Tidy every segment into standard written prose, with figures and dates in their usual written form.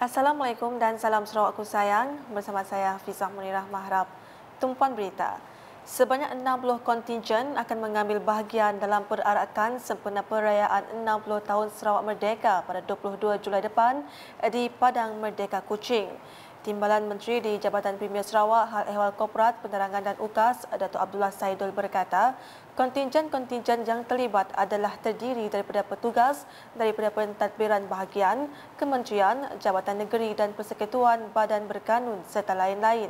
Assalamualaikum dan salam Sarawakku sayang. Bersama saya Hafizah Munirah Mahrab. Tumpuan berita. Sebanyak 60 kontingen akan mengambil bahagian dalam perarakan sempena perayaan 60 tahun Sarawak Merdeka pada 22 Julai depan di Padang Merdeka Kuching. Timbalan Menteri di Jabatan Premier Sarawak Hal Ehwal Korporat Penerangan dan UKAS, Datuk Abdullah Saidul berkata, kontingen-kontingen yang terlibat adalah terdiri daripada petugas daripada pentadbiran bahagian, kementerian, jabatan negeri dan persekutuan badan berkanun serta lain-lain.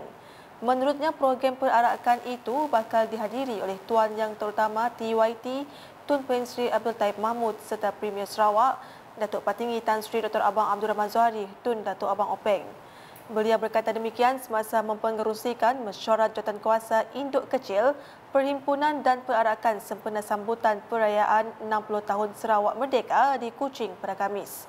Menurutnya, program perarakan itu bakal dihadiri oleh Tuan Yang Terutama TYT Tun Perin Sri Abdul Taib Mahmud serta Premier Sarawak Datuk Patinggi Tan Sri Dr. Abang Abdul Rahman Zuhari Tun Datuk Abang Openg. Beliau berkata demikian semasa mempengerusikan mesyuarat jawatankuasa induk kecil Perhimpunan dan Perarakan sempena sambutan perayaan 60 tahun Sarawak Merdeka di Kuching pada Khamis.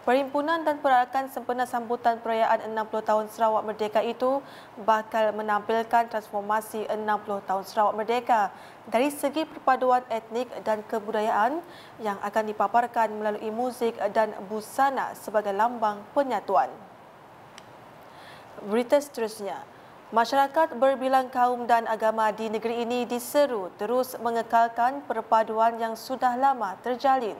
Perhimpunan dan Perarakan sempena sambutan perayaan 60 tahun Sarawak Merdeka itu bakal menampilkan transformasi 60 tahun Sarawak Merdeka dari segi perpaduan etnik dan kebudayaan yang akan dipaparkan melalui muzik dan busana sebagai lambang penyatuan. Berita seterusnya, masyarakat berbilang kaum dan agama di negeri ini diseru terus mengekalkan perpaduan yang sudah lama terjalin.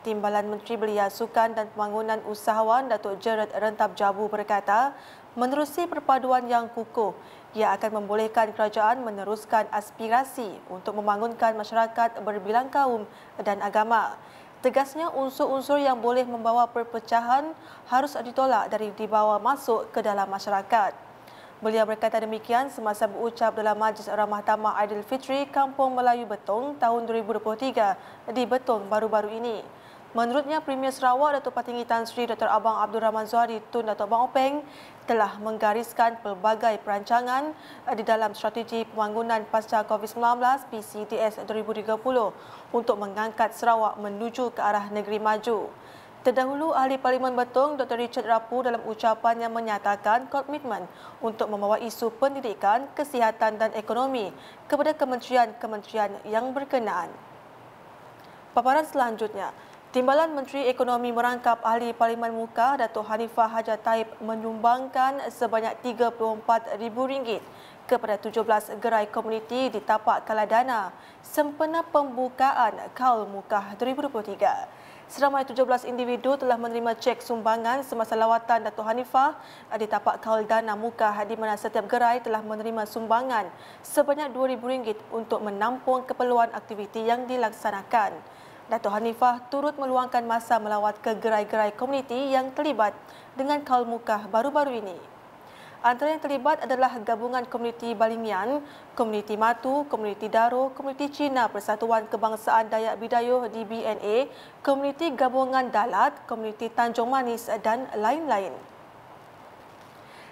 Timbalan Menteri Belia Sukan dan Pembangunan Usahawan Datuk Gerard Rentab Jabu berkata, menerusi perpaduan yang kukuh, ia akan membolehkan kerajaan meneruskan aspirasi untuk membangunkan masyarakat berbilang kaum dan agama. Tegasnya, unsur-unsur yang boleh membawa perpecahan harus ditolak dari dibawa masuk ke dalam masyarakat. Beliau berkata demikian semasa berucap dalam Majlis Ramah Tamah Aidilfitri Kampung Melayu Betong tahun 2023 di Betong baru-baru ini. Menurutnya, Premier Sarawak Datuk Patinggi Tan Sri Dr. Abang Abdul Rahman Zuhari Tun Datuk Abang Openg telah menggariskan pelbagai perancangan di dalam strategi pembangunan pasca COVID-19 PCDS 2030 untuk mengangkat Sarawak menuju ke arah negeri maju. Terdahulu, Ahli Parlimen Betong Dr. Richard Rapu dalam ucapannya menyatakan komitmen untuk membawa isu pendidikan, kesihatan dan ekonomi kepada kementerian-kementerian yang berkenaan. Paparan selanjutnya, Timbalan Menteri Ekonomi merangkap Ahli Parlimen Muka Datuk Hanifah Haja Taib menyumbangkan sebanyak RM34,000 kepada 17 gerai komuniti di tapak Kaladana sempena pembukaan Kaul Muka 2023. Seramai 17 individu telah menerima cek sumbangan semasa lawatan Datuk Hanifah di tapak Kaul Dana Muka di mana setiap gerai telah menerima sumbangan sebanyak RM2,000 untuk menampung keperluan aktiviti yang dilaksanakan. Datuk Hanifah turut meluangkan masa melawat ke gerai-gerai komuniti yang terlibat dengan Kaul Mukah baru-baru ini. Antara yang terlibat adalah Gabungan Komuniti Balingian, Komuniti Matu, Komuniti Daro, Komuniti Cina Persatuan Kebangsaan Dayak Bidayuh DBNA, Komuniti Gabungan Dalat, Komuniti Tanjung Manis dan lain-lain.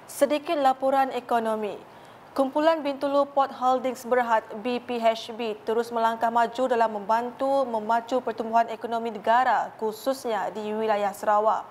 Sedikit laporan ekonomi. Kumpulan Bintulu Port Holdings Berhad BPHB terus melangkah maju dalam membantu memacu pertumbuhan ekonomi negara khususnya di wilayah Sarawak.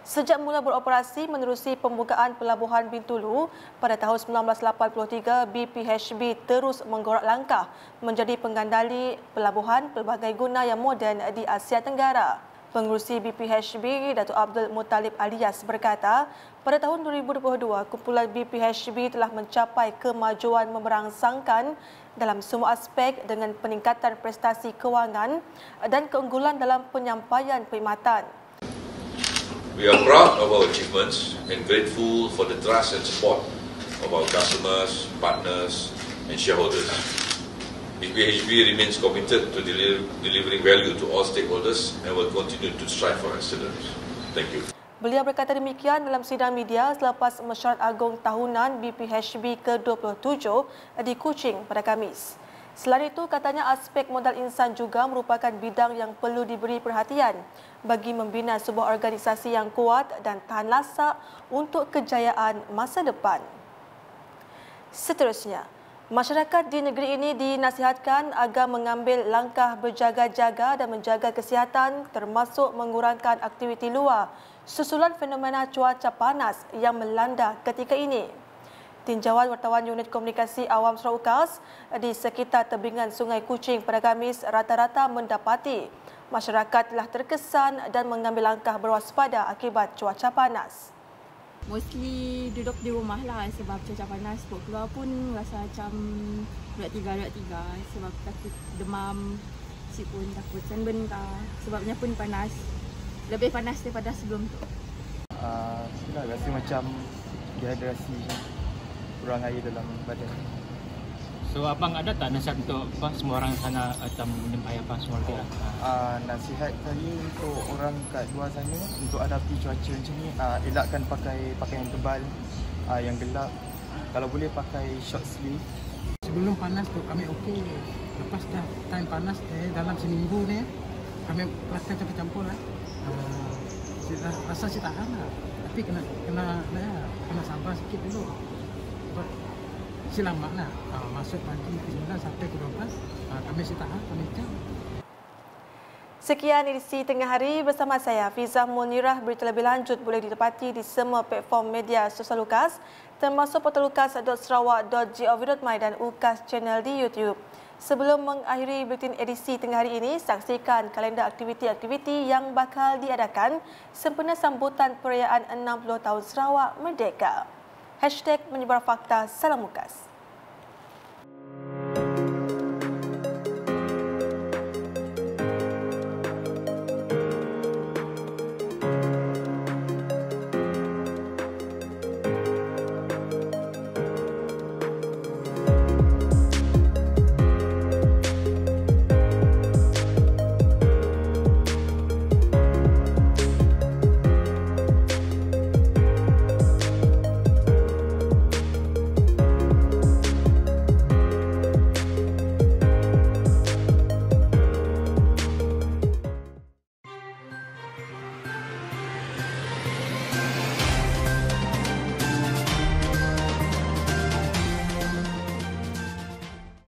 Sejak mula beroperasi menerusi pembukaan pelabuhan Bintulu pada tahun 1983, BPHB terus menggorak langkah menjadi penggandali pelabuhan pelbagai guna yang moden di Asia Tenggara. Pengerusi BPHB Datuk Abdul Muttalib Alias berkata, pada tahun 2022, kumpulan BPHB telah mencapai kemajuan memerangsangkan dalam semua aspek dengan peningkatan prestasi kewangan dan keunggulan dalam penyampaian perkhidmatan. We are proud of our achievements and grateful for the trust and support of our customers, partners and shareholders. BPHB remains committed to delivering value to all stakeholders and will continue to strive for excellence. Thank you. Beliau berkata demikian dalam sidang media selepas mesyuarat agung tahunan BPHB ke-27 di Kuching pada Khamis. Selain itu, katanya aspek modal insan juga merupakan bidang yang perlu diberi perhatian bagi membina sebuah organisasi yang kuat dan tahan lasak untuk kejayaan masa depan. Seterusnya, masyarakat di negeri ini dinasihatkan agar mengambil langkah berjaga-jaga dan menjaga kesihatan termasuk mengurangkan aktiviti luar susulan fenomena cuaca panas yang melanda ketika ini. Tinjauan wartawan Unit Komunikasi Awam Sarawak UKAS di sekitar tebingan Sungai Kuching pada Khamis rata-rata mendapati masyarakat telah terkesan dan mengambil langkah berwaspada akibat cuaca panas. Mostly duduk di rumah lah sebab cuaca panas. Buat keluar pun rasa macam red tiga sebab takut demam, si pun takut sunburn kah. Sebabnya pun panas. Lebih panas daripada sebelum tu. Rasa macam dehidrasi, kurang air dalam badan. So abang ada tak nasihat untuk semua orang sana macam minum air apa semua dia? Nasihat saya untuk orang kat luar sana untuk hadapi cuaca macam ni, elakkan pakai pakaian tebal, yang gelap. Kalau boleh pakai short sleeve. Sebelum panas tu kami okey. Lepas dah time panas dalam seminggu ni kami rasa campur-campur lah. Rasa tahan lah. Tapi kena sabar sikit dulu. Sebab lama lah. Masuk pagi 9 sampai ke 12 kami tahan, kami jam. Sekian edisi Tengah Hari bersama saya Fiza Munirah. Berita lebih lanjut boleh ditepati di semua platform media sosial UKAS termasuk portal ukas.sarawak.gov.my dan UKAS channel di YouTube. Sebelum mengakhiri buletin edisi Tengah Hari ini, saksikan kalender aktiviti-aktiviti yang bakal diadakan sempena sambutan perayaan 60 tahun Sarawak Merdeka. #menyebar fakta. Salam UKAS.